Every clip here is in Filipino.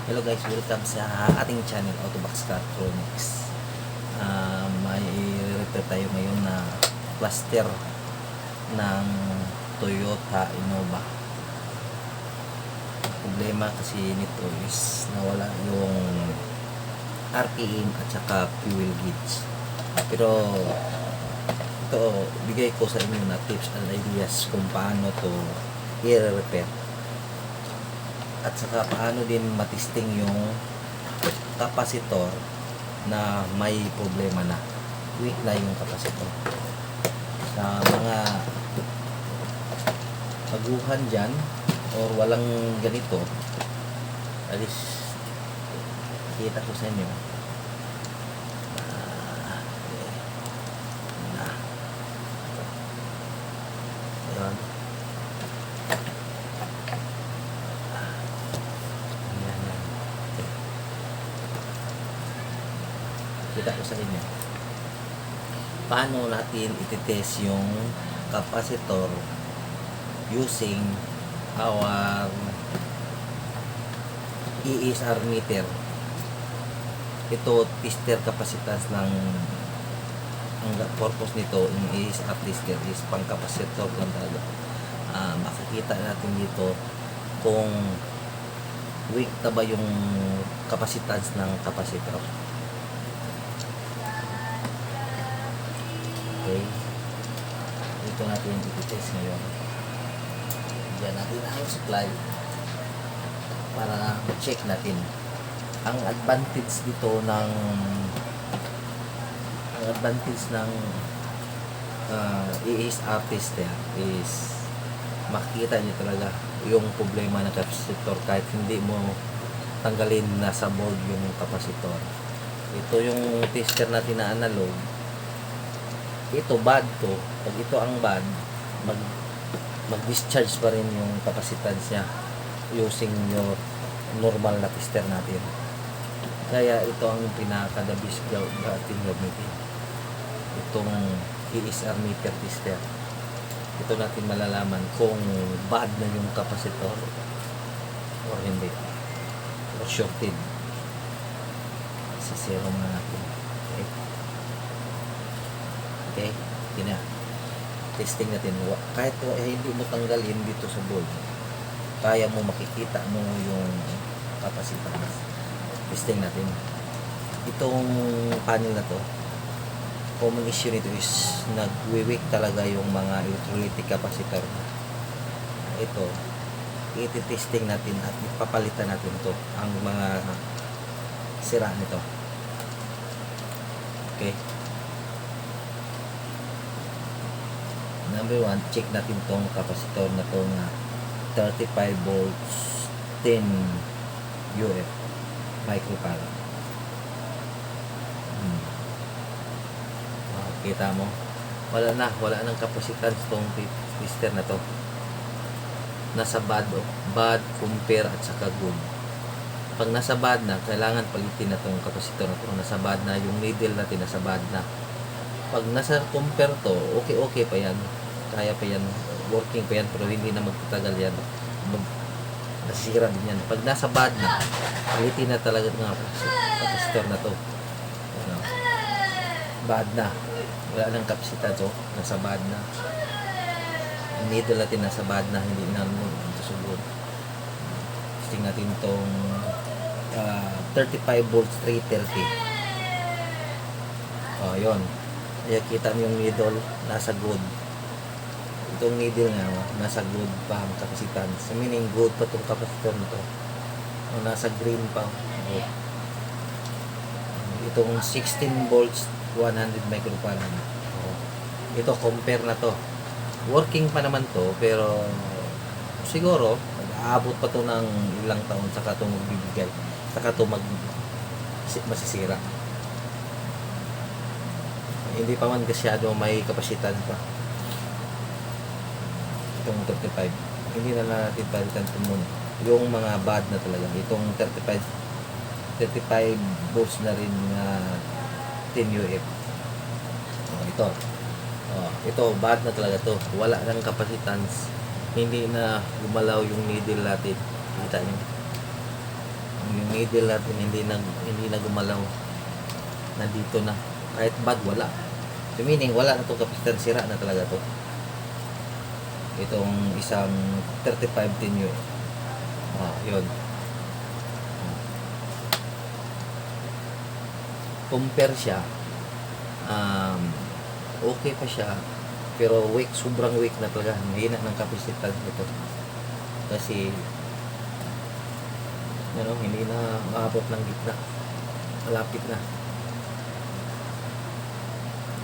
Hello guys, welcome sa ating channel Autobox Cartronics. May repair tayo ngayon na cluster ng Toyota Innova. Ang problema kasi nito is nawala yung RPM at saka fuel gauge. Pero ito, bigay ko sa inyo na tips and ideas kung paano to i-repair. At saka paano din matisting yung kapasitor na may problema na. Weak na yung kapasitor. Sa mga baguhan dyan or walang ganito, alis kita ko sa inyo. Ayan. Kita ko sa inyo paano natin ititest yung capacitor using our ESR meter. Ito tester capacitance ng ang purpose nito yung ESR tester is pang capacitor lang talaga. Makikita natin dito kung weak na ba yung capacitance ng capacitor. Okay. Dito natin i-test ngayon. Diyan natin ang supply para check natin. Ang advantage dito ng ESR tester is makikita niyo talaga yung problema ng capacitor kahit hindi mo tanggalin na sa board yung capacitor. Ito yung tester natin na analog. Ito bad to. Pag ito ang bad, mag-discharge pa rin yung capacitance niya using your normal na tester natin. Kaya ito ang pinaka-the-best ating gamitin. Itong ESR meter tester. Ito natin malalaman kung bad na yung capacitor or hindi. Or shorted. Sa zero na natin. Okay. Okay, yun na. Testing natin. Kahit hindi mo tanggalin dito sa board, kaya mo makikita mo yung capacitance. Testing natin. Itong panel na to, common issue nito is nag-weak talaga yung mga electrolytic capacitor. Ito, iti-testing natin at ipapalitan natin to ang mga sira nito. Okay. Number 1, check natin tong capacitor na to na 35 volts 10 UF microfarad. Kita mo, wala nang capacitance tong tester na to. Nasa bad, bad, compare at saka good. Pag nasa bad na, kailangan palitin na tong capacitor na to. Nasa bad na yung needle natin, nasa bad na. Pag nasa compare to, okay pa yan. Kaya pa yan, working pa yan, pero hindi na magtatagal yan. Nasisira din yan. Pag nasa bad na, palitin na talaga ng capacitor na to. Ano? Bad na. Wala nang kapasita to. Nasa bad na. Ang needle natin nasa bad na, hindi na susugod. Testing natin tong 35 volts 330. Yun. Kaya kita niyo yung needle nasa good. Itong needle nga nasa good pa ang capacitance. Meaning good pa itong capacitor nito. Nasa green pa. Good. Itong 16 volts 100 microfarad. Ito compare na to. Working pa naman to pero siguro mag-aabot pa to ng ilang taon saka to magbibigay. Saka to masisira. Hindi pa man masyado may kapasitan pa itong 35. Hindi na natin palitan ito muna yung mga bad na talaga. Itong 35 volts na rin na 10 UF. Ito bad na talaga to. Wala nang capacitance, hindi na gumalaw yung needle natin. Kita niyo. Yung needle natin hindi na gumalaw. Nandito na. Kahit bad, wala. So meaning, wala na itong kapasitan. Sira na talaga to. Itong isang 35 tenure. Yun. Compare siya. Okay pa siya. Pero weak, sobrang weak na talaga. Mahina ng kapasitan ito. Kasi, hindi na maabot ng gitna. Malapit na.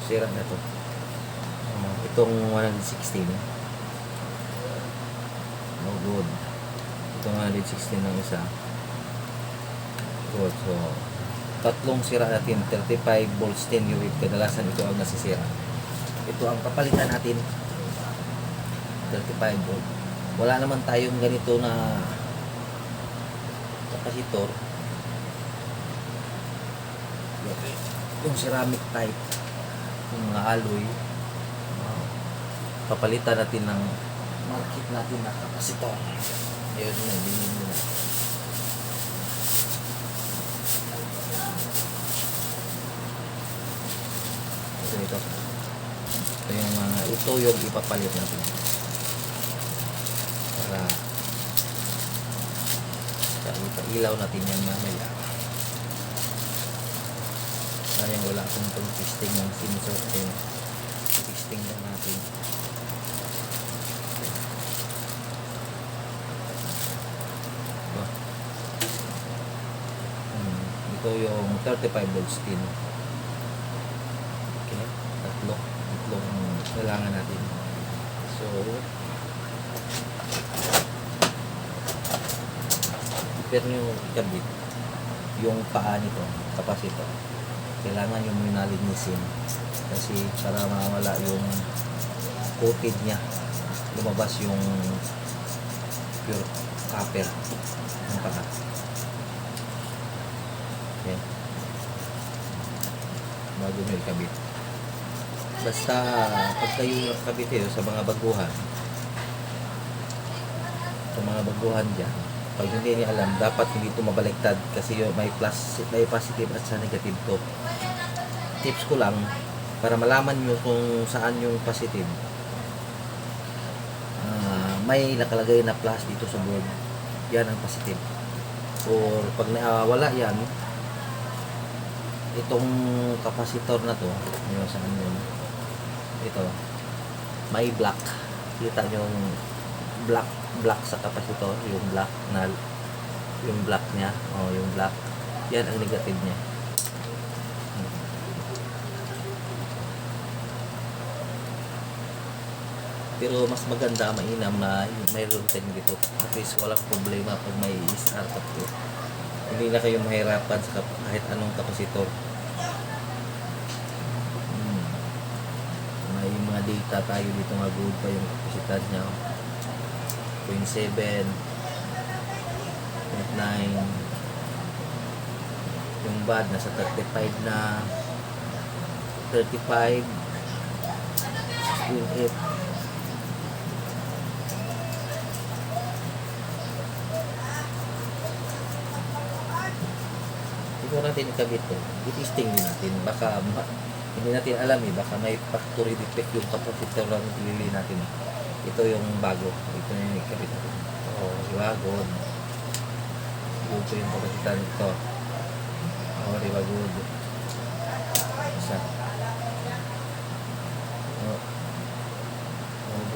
Sira na to. Itong 116. No good. Itong 116 ng isa. Good. So, tatlong sira natin. 35 volts 10 UF. Kadalasan ito ang nasisira. Ito ang papalitan natin. 35 volt. Wala naman tayong ganito na kapasitor. Yung ceramic type, yung mga alloy, papalitan natin ng market natin na kapasitor. Ayun na, bilhin mo na. Ito. Ito yung ipapalit natin. Para ilaw natin yan mamaya. Sayang wala akong pag-testing ng sensor. Testing lang natin. Ito yung 35 volts din. Okay, tatlong kailangan natin. So pero yung kabit, yung paa nito, kapasitor, kailangan yung minalinisin kasi para mawala yung coated niya, lumabas yung pure copper ng paa. Okay, bago nyo ikabit. Basta pag kayo nakabit sa mga baguhan, dyan, pag hindi niya alam, dapat hindi ito mabaliktad kasi may positive at sa negative to. Tips ko lang para malaman nyo kung saan yung positive. May nakalagay na plus dito sa board, yan ang positive. Or pag nawala yan, itong kapasitor na to, saan yun? Ito, may black. Kita nyo yung black sa kapasitor, yung black niya, yung black, yan ang negative niya. Pero mas maganda, mainam na mayroon tayo dito. At least walang problema pag may start up to. Hindi na kayo mahirapan sa kahit anong kapasitor. May mga data tayo dito, nga good pa yung kapasitan niya. 0.7, 0.9, yung bad nasa 35 na, 35, 16.8. Ito natin ikabit to, i-testing din natin, baka hindi natin alam baka may factory defect yung kapasitor lang pinili natin. Ito yung bago. Ito yung ikabit natin. Diba? Good. Good po yung kapasitan ito. Diba? Good. Isa.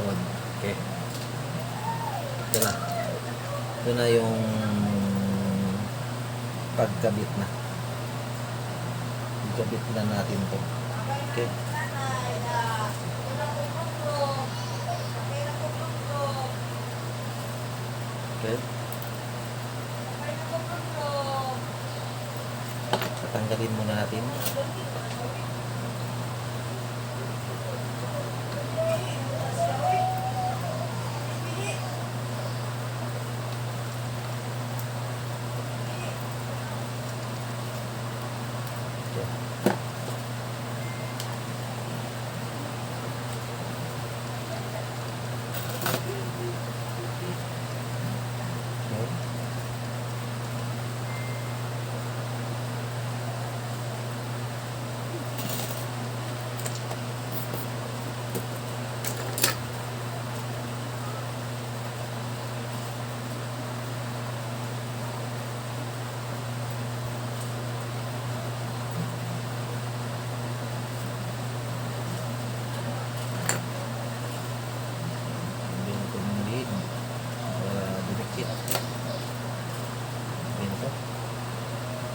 Good. Okay. Ito na. Ito na yung pagkabit na. Ikabit na natin ito. Okay. Okay. Tatanggalin muna natin.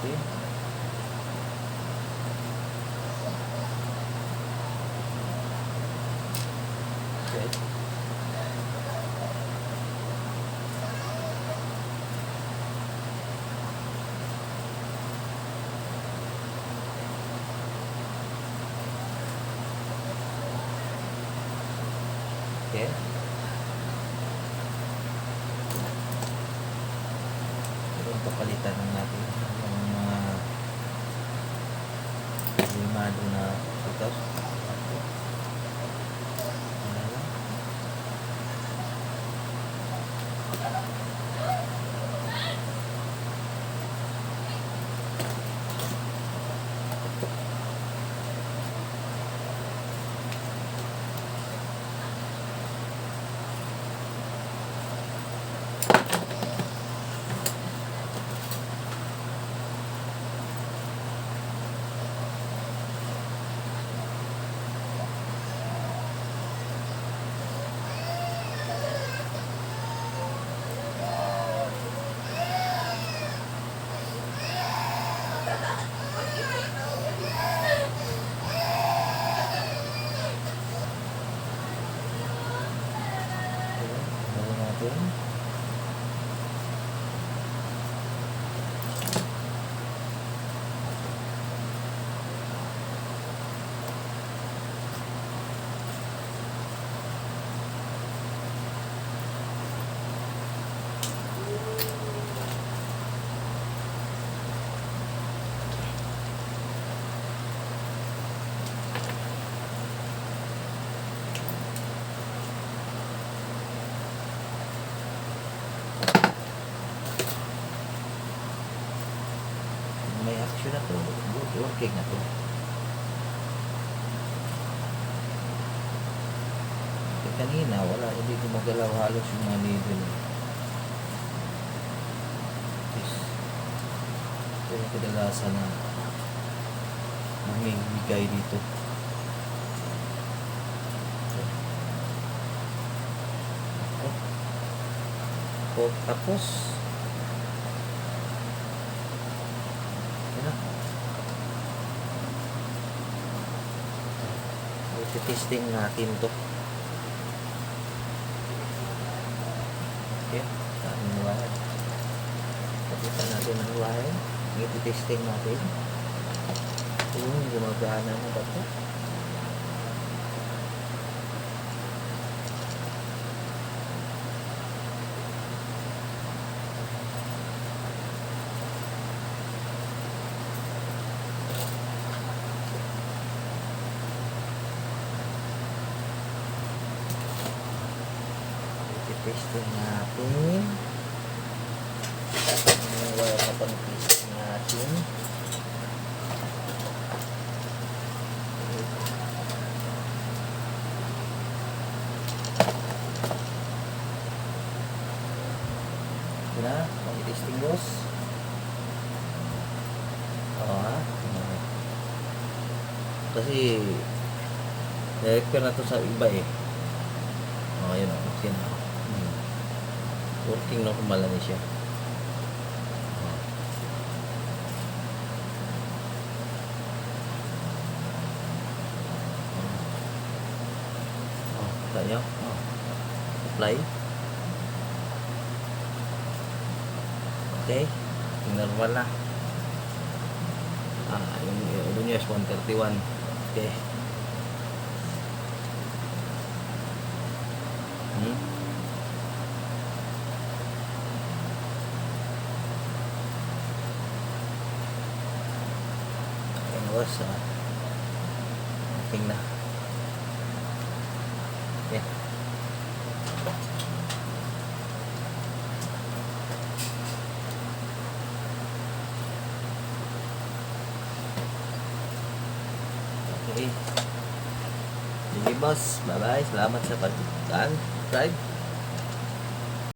natin. Okay. Okay. Ito papalitan lang natin yung mga limado na sutas. May action na to, good working na to. Kanina wala, hindi gumagalaw halos yung mga needle. Ito yung kadalasan na bumibigay dito. Tapos testing natin to. Okay, ang wire. Pakita natin ang wire. I-testing natin kung gumagana na ba ito. Testing natin yung wire na pang-testing natin. Ito na, pang-testing boss. Oo ha, kasi na-repair na ito sa iba eh. Yun o, okay na. Working normal na siya. Tayo. Apply. Okay. Normal na. Yung niya is 131. Okay. Tapos ating na yan. Okay, sige boss, bye bye, salamat sa pag-subscribe.